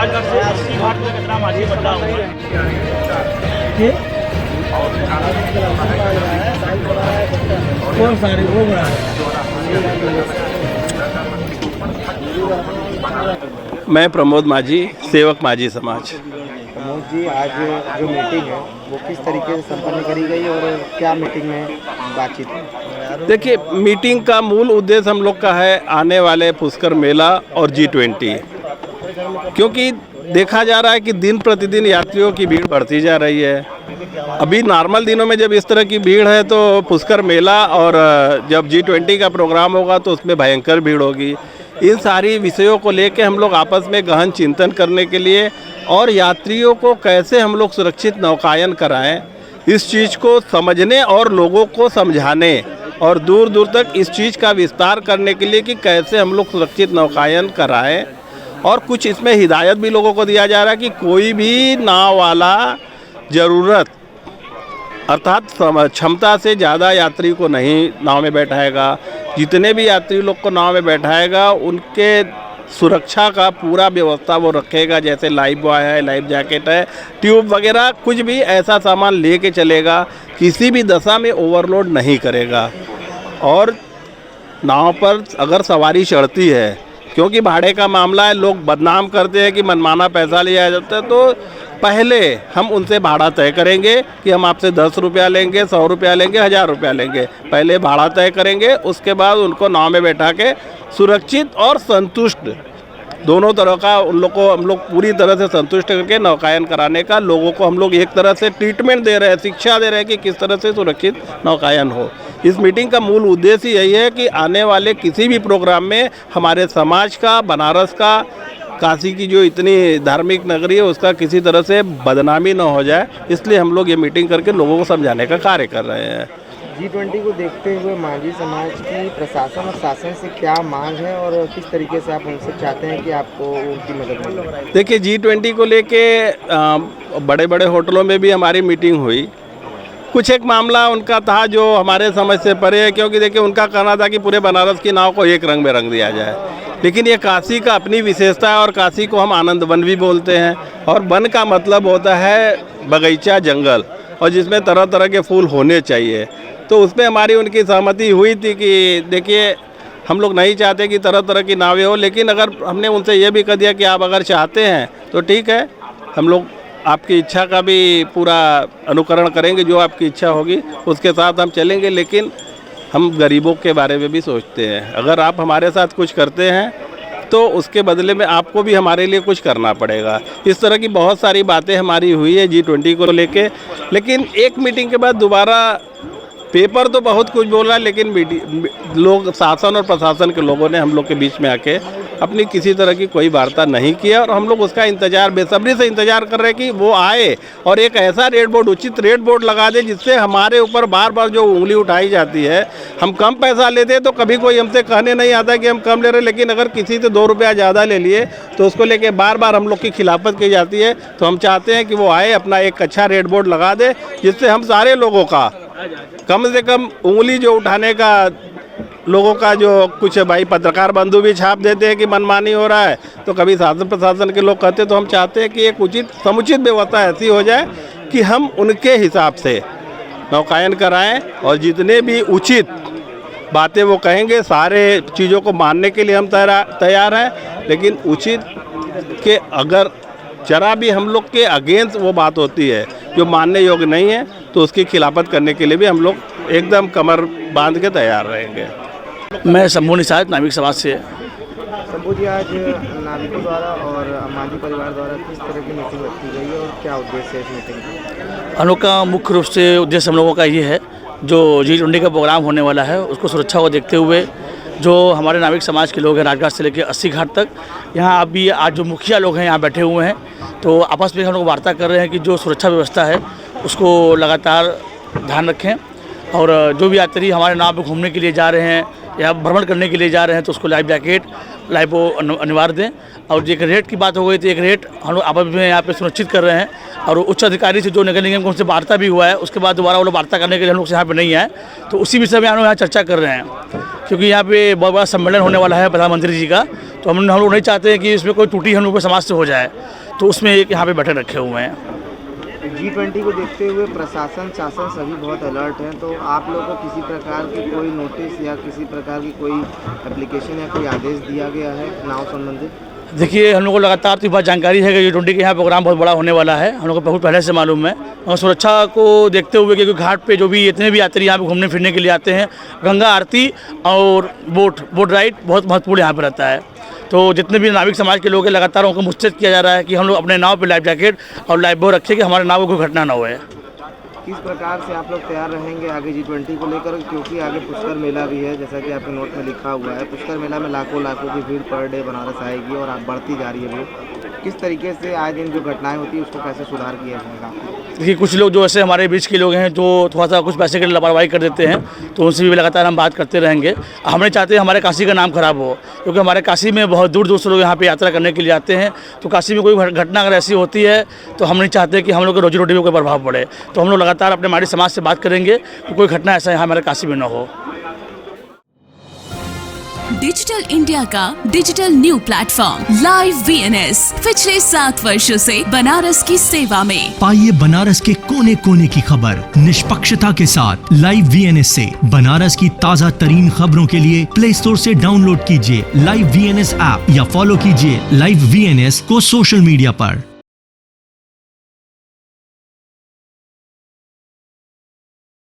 राजगढ़ से 80 घाट तक कितना माझी बदला हुआ है। कौन सारी वो बड़ा मैं प्रमोद माझी, सेवक माझी समाज। प्रमोद जी, आज जो मीटिंग है वो किस तरीके से संपन्न करी गई और क्या मीटिंग में बातचीत हुई? देखिए, मीटिंग का मूल उद्देश्य हम लोग का है आने वाले पुष्कर मेला और G20, क्योंकि देखा जा रहा है कि दिन प्रतिदिन यात्रियों की भीड़ बढ़ती जा रही है। अभी नॉर्मल दिनों में जब इस तरह की भीड़ है तो पुष्कर मेला और जब G20 का प्रोग्राम होगा तो उसमें भयंकर भीड़ होगी। इन सारी विषयों को लेकर हम लोग आपस में गहन चिंतन करने के लिए और यात्रियों को कैसे हम लोग सुरक्षित नौकायन कराएं, इस चीज़ को समझने और लोगों को समझाने और दूर दूर तक इस चीज़ का विस्तार करने के लिए कि कैसे हम लोग सुरक्षित नौकायन कराएं। और कुछ इसमें हिदायत भी लोगों को दिया जा रहा है कि कोई भी नाव वाला ज़रूरत अर्थात क्षमता से ज़्यादा यात्री को नहीं नाव में बैठाएगा। जितने भी यात्री लोग को नाव में बैठाएगा उनके सुरक्षा का पूरा व्यवस्था वो रखेगा, जैसे लाइफ बॉय है, लाइफ जैकेट है, ट्यूब वगैरह कुछ भी ऐसा सामान लेके चलेगा। किसी भी दशा में ओवरलोड नहीं करेगा। और नाव पर अगर सवारी चढ़ती है, क्योंकि भाड़े का मामला है, लोग बदनाम करते हैं कि मनमाना पैसा लिया जाता है, तो पहले हम उनसे भाड़ा तय करेंगे कि हम आपसे 10 रुपया लेंगे, 100 रुपया लेंगे, 1000 रुपया लेंगे। पहले भाड़ा तय करेंगे, उसके बाद उनको नाव में बैठा के सुरक्षित और संतुष्ट दोनों तरह का उन लोग को हम लोग पूरी तरह से संतुष्ट करके नौकायन कराने का लोगों को हम लोग एक तरह से ट्रीटमेंट दे रहे हैं, शिक्षा दे रहे हैं कि किस तरह से सुरक्षित नौकायन हो। इस मीटिंग का मूल उद्देश्य यही है कि आने वाले किसी भी प्रोग्राम में हमारे समाज का, बनारस का, काशी की जो इतनी धार्मिक नगरी है उसका किसी तरह से बदनामी न हो जाए, इसलिए हम लोग ये मीटिंग करके लोगों को समझाने का कार्य कर रहे हैं। G20 को देखते हुए माझी समाज की प्रशासन और शासन से क्या मांग है और किस तरीके से आप उनसे चाहते हैं कि आपको उनकी मदद मिले? देखिए, G20 को लेके बड़े बड़े होटलों में भी हमारी मीटिंग हुई। कुछ एक मामला उनका था जो हमारे समझ से परे है, क्योंकि देखिए उनका कहना था कि पूरे बनारस की नाव को एक रंग में रंग दिया जाए, लेकिन ये काशी का अपनी विशेषता है और काशी को हम आनंद वन भी बोलते हैं। और वन का मतलब होता है बगीचा, जंगल, और जिसमें तरह तरह के फूल होने चाहिए। तो उसमें हमारी उनकी सहमति हुई थी कि देखिए हम लोग नहीं चाहते कि तरह तरह की नावें हो, लेकिन अगर हमने उनसे ये भी कह दिया कि आप अगर चाहते हैं तो ठीक है, हम लोग आपकी इच्छा का भी पूरा अनुकरण करेंगे, जो आपकी इच्छा होगी उसके साथ हम चलेंगे, लेकिन हम गरीबों के बारे में भी सोचते हैं। अगर आप हमारे साथ कुछ करते हैं तो उसके बदले में आपको भी हमारे लिए कुछ करना पड़ेगा। इस तरह की बहुत सारी बातें हमारी हुई है G20 को लेके। लेकिन एक मीटिंग के बाद दोबारा पेपर तो बहुत कुछ बोल रहा है, लेकिन लोग, शासन और प्रशासन के लोगों ने हम लोग के बीच में आके अपनी किसी तरह की कोई वार्ता नहीं किया, और हम लोग उसका इंतज़ार, बेसब्री से इंतज़ार कर रहे हैं कि वो आए और एक ऐसा रेट बोर्ड, उचित रेट बोर्ड लगा दे जिससे हमारे ऊपर बार बार जो उंगली उठाई जाती है। हम कम पैसा लेते हैं तो कभी कोई हमसे कहने नहीं आता कि हम कम ले रहे हैं, लेकिन अगर किसी से 2 रुपया ज़्यादा ले लिए तो उसको लेके बार बार हम लोग की खिलाफत की जाती है। तो हम चाहते हैं कि वो आए, अपना एक अच्छा रेट बोर्ड लगा दे जिससे हम सारे लोगों का कम से कम उंगली जो उठाने का, लोगों का जो कुछ भाई पत्रकार बंधु भी छाप देते हैं कि मनमानी हो रहा है, तो कभी शासन प्रशासन के लोग कहते, तो हम चाहते हैं कि एक उचित समुचित व्यवस्था ऐसी हो जाए कि हम उनके हिसाब से नौकायन कराएं, और जितने भी उचित बातें वो कहेंगे सारे चीज़ों को मानने के लिए हम तैयार हैं। लेकिन उचित के अगर जरा भी हम लोग के अगेंस्ट वो बात होती है जो मानने योग्य नहीं है, तो उसकी खिलाफत करने के लिए भी हम लोग एकदम कमर बांध के तैयार रहेंगे। मैं शंभू निषाद, नाविक समाज से। शंभू जी, आज नाविकों द्वारा और माझी परिवार द्वारा किस तरह की मीटिंग रखी गई है और क्या उद्देश्य है इस मीटिंग का? हम लोग का मुख्य रूप से उद्देश्य हम लोगों का ये है, जो G20 का प्रोग्राम होने वाला है उसको सुरक्षा को देखते हुए जो हमारे नाविक समाज के लोग हैं राजगढ़ से लेकर 80 घाट तक, यहाँ अभी आज जो मुखिया लोग हैं यहाँ बैठे हुए हैं, तो आपस में हम लोग वार्ता कर रहे हैं कि जो सुरक्षा व्यवस्था है उसको लगातार ध्यान रखें, और जो भी यात्री हमारे नाव पर घूमने के लिए जा रहे हैं या भ्रमण करने के लिए जा रहे हैं तो उसको लाइफ जैकेट लाइफ वो अनिवार्य दें। और एक रेट की बात हो गई तो एक रेट हम लोग आपस में यहाँ पे सुनिश्चित कर रहे हैं और उच्च अधिकारी से जो नगर निगम को उनसे वार्ता भी हुआ है, उसके बाद दोबारा वो लोग वार्ता करने के लिए हम लोग से यहाँ पे नहीं आए, तो उसी विषय में हम लोग यहाँ चर्चा कर रहे हैं क्योंकि यहाँ पे बहुत बड़ा सम्मेलन होने वाला है प्रधानमंत्री जी का। तो हम लोग नहीं चाहते हैं कि इसमें कोई त्रुटि हम लोग के समाज से हो जाए, तो उसमें एक यहाँ पे बैठक रखे हुए हैं। G20 को देखते हुए प्रशासन शासन सभी बहुत अलर्ट हैं, तो आप लोगों को किसी प्रकार की कोई नोटिस या किसी प्रकार की कोई एप्लीकेशन या कोई आदेश दिया गया है चुनाव संबंधित? देखिए, हम लोग को लगातार तो बात जानकारी है कि G20 के यहाँ प्रोग्राम बहुत बड़ा होने वाला है, हम लोग को बहुत पहले से मालूम है। और सुरक्षा को देखते हुए क्योंकि घाट पे जो भी इतने भी यात्री यहाँ पे घूमने फिरने के लिए आते हैं, गंगा आरती और बोट राइड बहुत महत्वपूर्ण यहाँ पर रहता है। तो जितने भी नाविक समाज के लोग हैं लगातार उनको मुस्तैद किया जा रहा है कि हम लोग अपने नाव पे लाइफ जैकेट और लाइफ बोट रखें कि हमारे नाव को कोई घटना ना होए। किस प्रकार से आप लोग तैयार रहेंगे आगे G20 को लेकर, क्योंकि आगे पुष्कर मेला भी है, जैसा कि आपके नोट में लिखा हुआ है, पुष्कर मेला में लाखों की भीड़ पर डे बनारस आएगी और आप बढ़ती जा रही है भीड़। किस तरीके से आए दिन जो घटनाएं होती है उसको कैसे सुधार किया जाएगा? देखिए, कुछ लोग जो ऐसे हमारे बीच के लोग हैं जो थोड़ा सा कुछ पैसे के लिए लापरवाही कर देते हैं, तो उनसे भी लगातार हम बात करते रहेंगे। हम नहीं चाहते हमारे काशी का नाम खराब हो, क्योंकि हमारे काशी में बहुत दूर दूर से लोग यहाँ पे यात्रा करने के लिए आते हैं। तो काशी में कोई घटना अगर ऐसी होती है तो हम नहीं चाहते कि हम लोग की रोजी रोटी में कोई प्रभाव पड़े। तो हम लोग लगातार अपने हमारे समाज से बात करेंगे कि कोई घटना ऐसा यहाँ हमारे काशी में न हो। डिजिटल इंडिया का digital new platform live VNS पिछले 7 वर्षों से बनारस की सेवा में। पाइए बनारस के कोने कोने की खबर निष्पक्षता के साथ। लाइव VNS से बनारस की ताज़ा तरीन खबरों के लिए प्ले स्टोर से डाउनलोड कीजिए लाइव VNS ऐप या फॉलो कीजिए लाइव VNS को सोशल मीडिया पर।